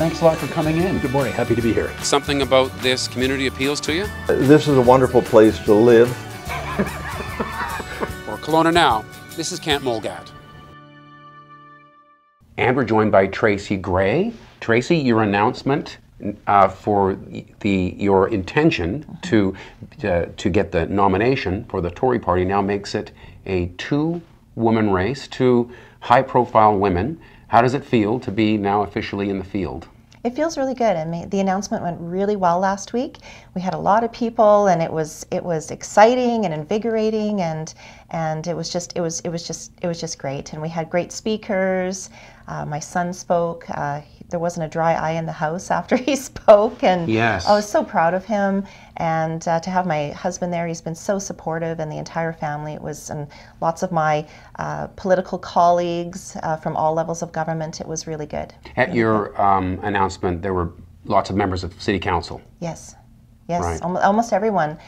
thanks a lot for coming in. Good morning, happy to be here. Something about this community appeals to you? This is a wonderful place to live. For Kelowna Now, this is Kent Mulgat. And we're joined by Tracy Gray. Tracy, your announcement for your intention to get the nomination for the Tory party now makes it a two-woman race, two high-profile women. How does it feel to be now officially in the field? It feels really good. I mean, the announcement went really well last week. We had a lot of people, and it was exciting and invigorating, and it was just great. And we had great speakers. My son spoke. There wasn't a dry eye in the house after he spoke, and yes. I was so proud of him. And to have my husband there, he's been so supportive, and the entire family. It was, and lots of my political colleagues from all levels of government. It was really good. At your announcement, there were lots of members of City Council. Yes. Yes, right. Almost everyone.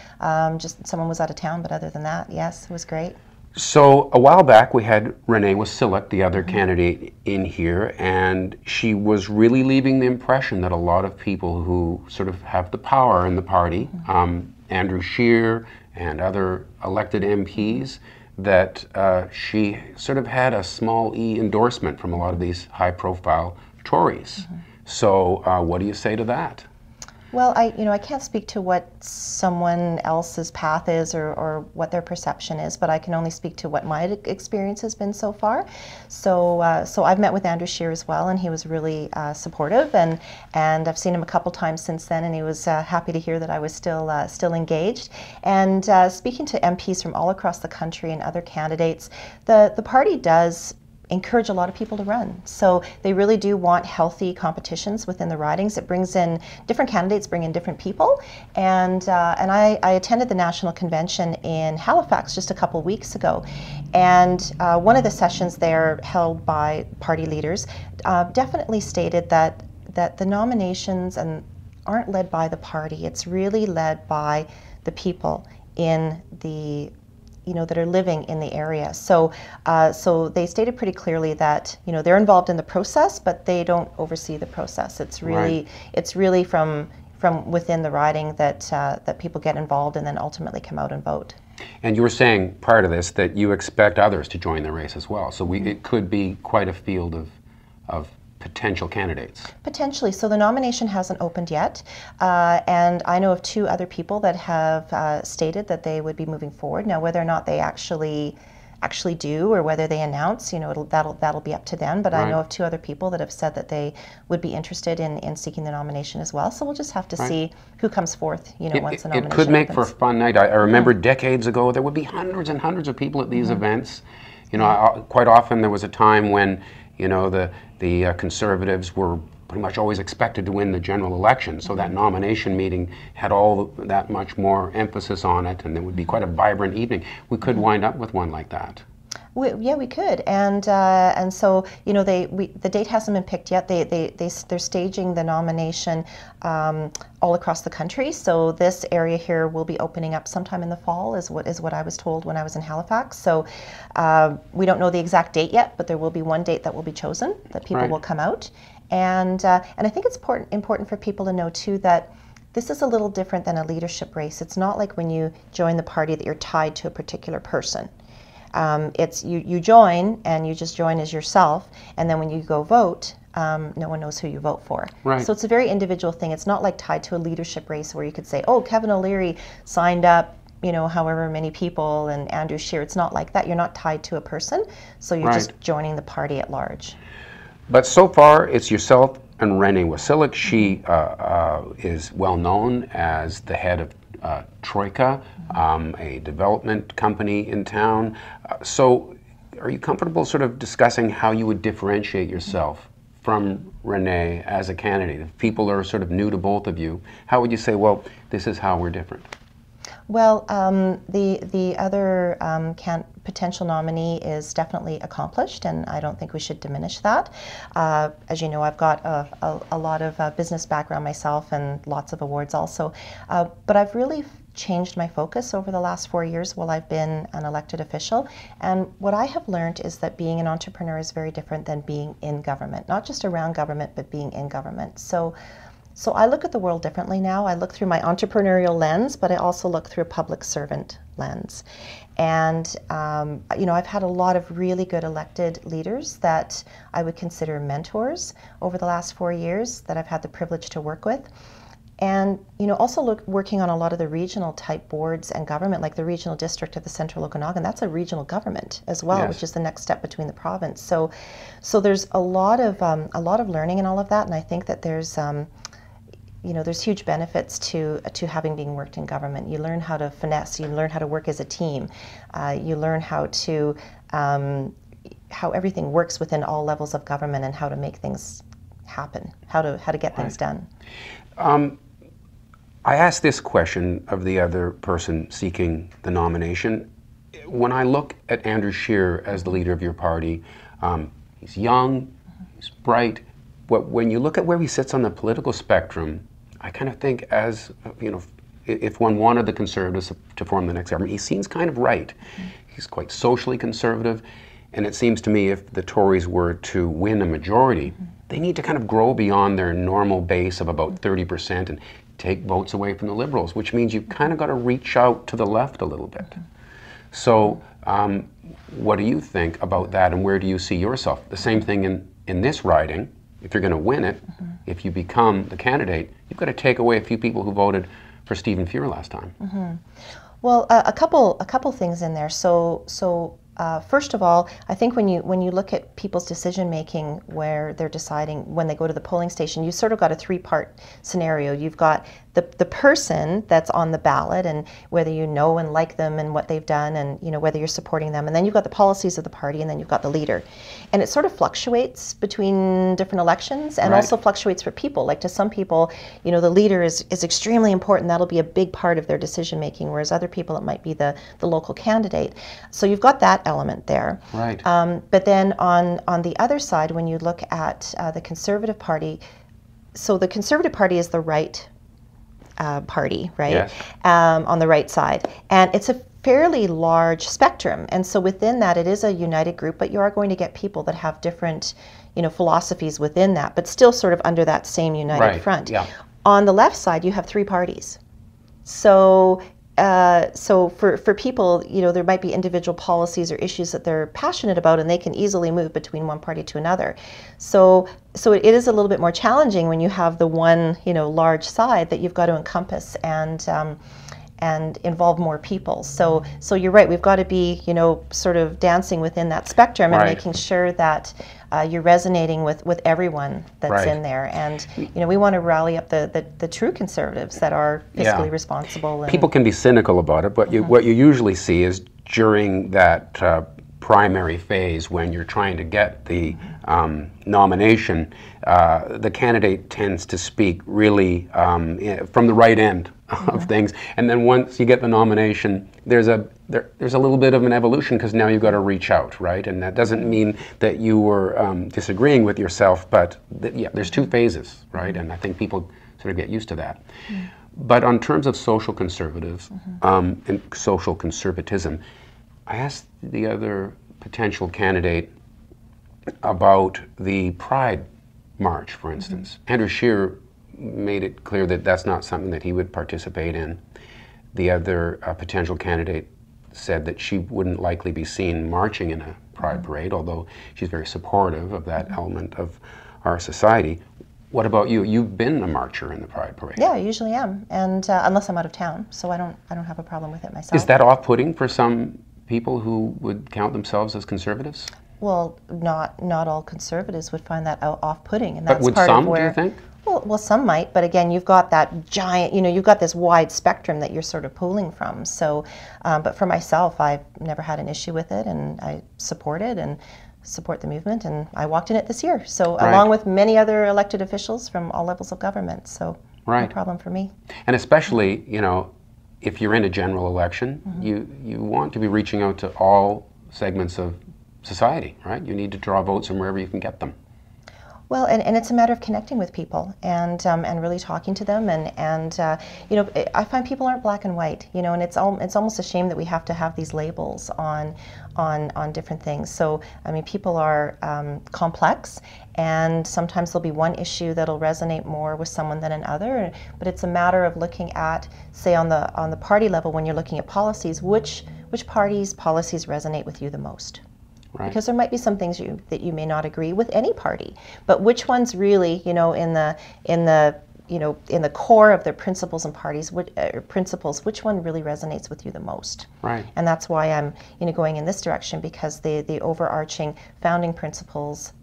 Just someone was out of town, but other than that, yes, it was great. So a while back we had Renee Wasilek, the other candidate, in here, and she was really leaving the impression that a lot of people who sort of have the power in the party, Andrew Shearer and other elected MPs, that she sort of had a small e endorsement from a lot of these high-profile Tories. So what do you say to that? Well, I can't speak to what someone else's path is or what their perception is, but I can only speak to what my experience has been so far. So I've met with Andrew Shearer as well, and he was really supportive, and I've seen him a couple times since then, and he was happy to hear that I was still engaged. And speaking to MPs from all across the country and other candidates, the party does encourage a lot of people to run. So they really do want healthy competitions within the ridings. It brings in, different candidates bring in different people. And I attended the National Convention in Halifax just a couple weeks ago. And one of the sessions there held by party leaders definitely stated that the nominations aren't led by the party. It's really led by the people in the that are living in the area. So they stated pretty clearly that they're involved in the process, but they don't oversee the process. It's really from within the riding that people get involved and then ultimately come out and vote. And you were saying prior to this that you expect others to join the race as well. So it could be quite a field of potential candidates. Potentially. So the nomination hasn't opened yet, and I know of two other people that have stated that they would be moving forward. Now, whether or not they actually do, or whether they announce, that'll be up to them. But I know of two other people that have said that they would be interested in seeking the nomination as well. So we'll just have to see who comes forth, once the nomination It could make opens. for a fun night. I remember decades ago there would be hundreds and hundreds of people at these events. Quite often there was a time when the Conservatives were pretty much always expected to win the general election, so that nomination meeting had all that much more emphasis on it, and it would be quite a vibrant evening. We could wind up with one like that. Yeah, we could, and so the date hasn't been picked yet. They're staging the nomination all across the country. So this area here will be opening up sometime in the fall, is what I was told when I was in Halifax. So we don't know the exact date yet, but there will be one date that will be chosen that people will come out, and I think it's important for people to know too that this is a little different than a leadership race. It's not like when you join the party that you're tied to a particular person. It's you join, and you just join as yourself, and then when you go vote, no one knows who you vote for. Right. So it's a very individual thing. It's not like tied to a leadership race where you could say, oh, Kevin O'Leary signed up, however many people, and Andrew Shearer. It's not like that. You're not tied to a person, so you're just joining the party at large. But so far, it's yourself and Renee Wasilek. She is well known as the head of Troika, a development company in town. So are you comfortable sort of discussing how you would differentiate yourself from Renee as a candidate? If people are sort of new to both of you, how would you say, well, this is how we're different? Well, the other potential nominee is definitely accomplished, and I don't think we should diminish that. As you know, I've got a lot of business background myself and lots of awards also, but I've really changed my focus over the last 4 years while I've been an elected official. And what I have learned is that being an entrepreneur is very different than being in government, not just around government, but being in government. So I look at the world differently now. I look through my entrepreneurial lens, but I also look through a public servant lens. And, I've had a lot of really good elected leaders that I would consider mentors over the last 4 years that I've had the privilege to work with. And, also working on a lot of the regional type boards and government, like the regional district of the Central Okanagan, that's a regional government as well, Yes. which is the next step between the province. So there's a lot of learning in all of that. And I think that there's huge benefits to having been worked in government. You learn how to finesse, you learn how to work as a team, you learn how everything works within all levels of government and how to make things happen, how to get things done. I asked this question of the other person seeking the nomination. When I look at Andrew Shearer as the leader of your party, he's young, he's bright. When you look at where he sits on the political spectrum, I kind of think if one wanted the Conservatives to form the next government, he seems kind of right. He's quite socially conservative, and it seems to me if the Tories were to win a majority, they need to kind of grow beyond their normal base of about 30% and take votes away from the Liberals, which means you've kind of got to reach out to the left a little bit. So what do you think about that, and where do you see yourself? The same thing in this riding. If you're going to win it, if you become the candidate, you've got to take away a few people who voted for Stephen Fear last time. Well, a couple things in there. So first of all, I think when you look at people's decision making, where they're deciding when they go to the polling station, you sort of got a three-part scenario. You've got the person that's on the ballot, and whether you know and like them and what they've done, and whether you're supporting them, and then you've got the policies of the party, and then you've got the leader, and it sort of fluctuates between different elections, and also fluctuates for people. Like to some people, the leader is extremely important. That'll be a big part of their decision making, whereas other people it might be the local candidate. So you've got that element there. Right. But then on the other side, when you look at the Conservative Party, so the Conservative Party is the right party, right? Yes. On the right side. And it's a fairly large spectrum. And so within that, it is a united group, but you are going to get people that have different, philosophies within that, but still sort of under that same united front. Yeah. On the left side, you have three parties. So for people, there might be individual policies or issues that they're passionate about, and they can easily move between one party to another. So it is a little bit more challenging when you have the one, large side that you've got to encompass and involve more people. So you're right. We've got to be, sort of dancing within that spectrum and making sure that you're resonating with everyone that's in there. And we want to rally up the true Conservatives that are fiscally responsible. And people can be cynical about it, but what you usually see is during that primary phase, when you're trying to get the nomination, the candidate tends to speak really from the right end of things, and then once you get the nomination, there's a little bit of an evolution, because now you've got to reach out, right? And that doesn't mean that you were disagreeing with yourself, but there's two phases, right? And I think people sort of get used to that. But on terms of social conservatives and social conservatism, I asked the other potential candidate about the Pride March, for instance. Andrew Shearer made it clear that that's not something that he would participate in. The other potential candidate said that she wouldn't likely be seen marching in a Pride parade, although she's very supportive of that element of our society. What about you? You've been a marcher in the Pride parade. Yeah, I usually am, and unless I'm out of town, so I don't have a problem with it myself. Is that off-putting for some people who would count themselves as conservatives? Well, not all conservatives would find that off-putting, and that's but would part some, of where. do you think? Well, some might, but again, you've got that giant, you've got this wide spectrum that you're sort of pulling from. So, but for myself, I've never had an issue with it, and I support it and support the movement, and I walked in it this year. So, along with many other elected officials from all levels of government. So, no problem for me. And especially, if you're in a general election, you want to be reaching out to all segments of society, right? You need to draw votes from wherever you can get them. Well, and it's a matter of connecting with people and really talking to them, and you know, I find people aren't black and white, you know, and it's almost a shame that we have to have these labels on different things. So I mean, people are complex, and sometimes there'll be one issue that'll resonate more with someone than another. But it's a matter of looking at, say, on the party level, when you're looking at policies, which parties' policies resonate with you the most. Right. Because there might be some things that you may not agree with any party, but which ones really, you know, in the core of their principles and principles, which one really resonates with you the most? Right. And that's why I'm, you know, going in this direction, because the overarching founding principles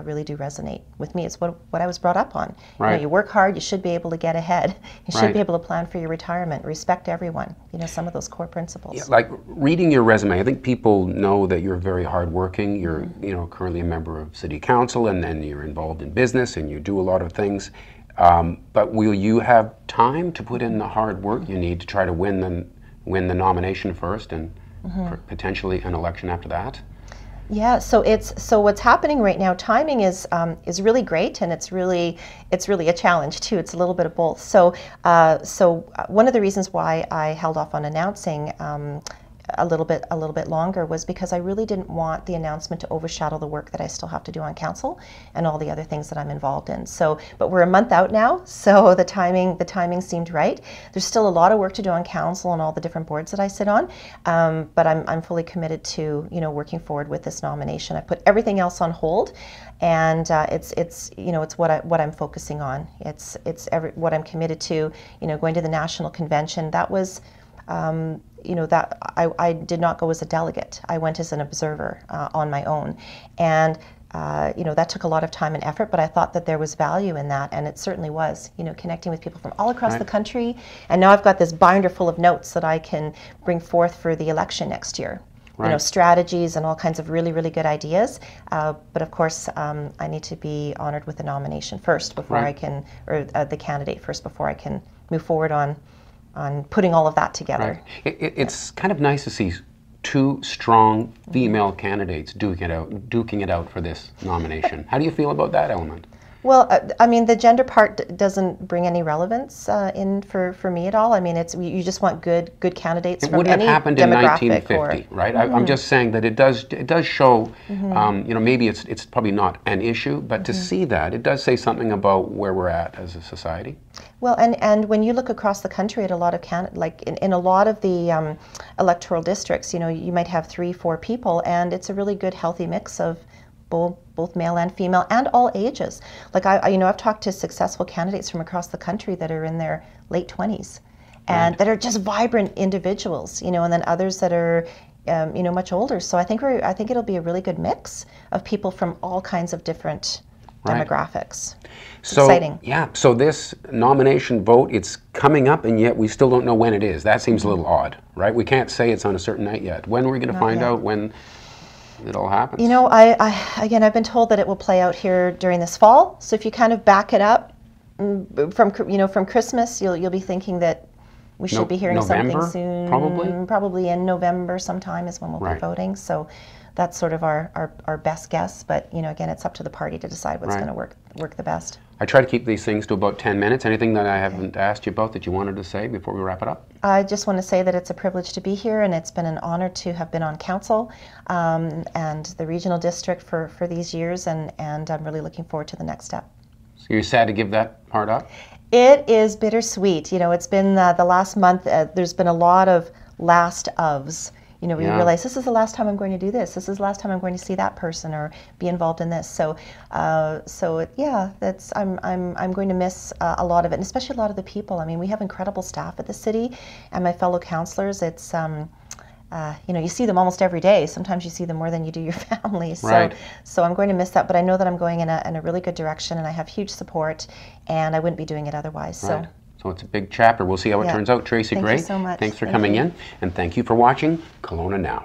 really do resonate with me. It's what I was brought up on. Right. You know, you work hard, you should be able to get ahead. You should right. be able to plan for your retirement, respect everyone. You know, some of those core principles. Yeah, like reading your resume, I think people know that you're very hardworking. You're, you know, currently a member of City Council, and then you're involved in business, and you do a lot of things. But will you have time to put in the hard work you need to try to win the nomination first, and potentially an election after that? Yeah, so what's happening right now, timing is really great, and it's really a challenge too. It's a little bit of both. So one of the reasons why I held off on announcing a little bit longer was because I really didn't want the announcement to overshadow the work that I still have to do on council and all the other things that I'm involved in. So, but we're a month out now, so the timing seemed right. There's still a lot of work to do on council and all the different boards that I sit on, but I'm fully committed to, you know, working forward with this nomination. I put everything else on hold, and it's you know, it's what I'm focusing on. It's what I'm committed to. You know, going to the national convention. That was. You know, that I did not go as a delegate. I went as an observer on my own, and you know, that took a lot of time and effort, but I thought that there was value in that, and it certainly was. You know, connecting with people from all across the country, and now I've got this binder full of notes that I can bring forth for the election next year. Right. You know, strategies and all kinds of really, really good ideas. But of course, I need to be honored with the nomination first before I can, or the candidate first before I can move forward on putting all of that together. Right. It's kind of nice to see two strong female candidates duking it out for this nomination. How do you feel about that element? Well, I mean, the gender part doesn't bring any relevance in for me at all. I mean, you just want good candidates from any demographic. It wouldn't have happened in 1950, right? I'm just saying that it does show. You know, maybe it's probably not an issue, but to see that, it does say something about where we're at as a society. Well, and when you look across the country at a lot of like in a lot of the electoral districts, you know, you might have 3-4 people, and it's a really good, healthy mix of both male and female, and all ages. Like you know, I've talked to successful candidates from across the country that are in their late 20s, and that are just vibrant individuals. You know, and then others that are, you know, much older. So I think it'll be a really good mix of people from all kinds of different demographics. It's exciting. Yeah. So this nomination vote, it's coming up, and yet we still don't know when it is. That seems a little odd, right? We can't say it's on a certain night yet. When are we going to find out when it all happens? You know, again, I've been told that it will play out here during this fall. So if you kind of back it up from Christmas, you'll be thinking that we should be hearing something soon. Probably in November sometime is when we'll be voting. So that's sort of our best guess. But you know, again, it's up to the party to decide what's going to work the best. I try to keep these things to about 10 minutes. Anything that I haven't asked you about that you wanted to say before we wrap it up? I just want to say that it's a privilege to be here, and it's been an honor to have been on council and the regional district for these years, and I'm really looking forward to the next step. So you're sad to give that part up? It is bittersweet. You know, it's been the last month, there's been a lot of last ofs. You know, you realize this is the last time I'm going to do this. This is the last time I'm going to see that person or be involved in this. So, yeah, that's I'm going to miss a lot of it, and especially a lot of the people. I mean, we have incredible staff at the city, and my fellow councillors. It's you know, you see them almost every day. Sometimes you see them more than you do your family. So I'm going to miss that, but I know that I'm going in a really good direction, and I have huge support, and I wouldn't be doing it otherwise. So it's a big chapter. We'll see how it turns out. Tracy Gray, thank you so much. Thanks for coming in, and thank you for watching Kelowna Now.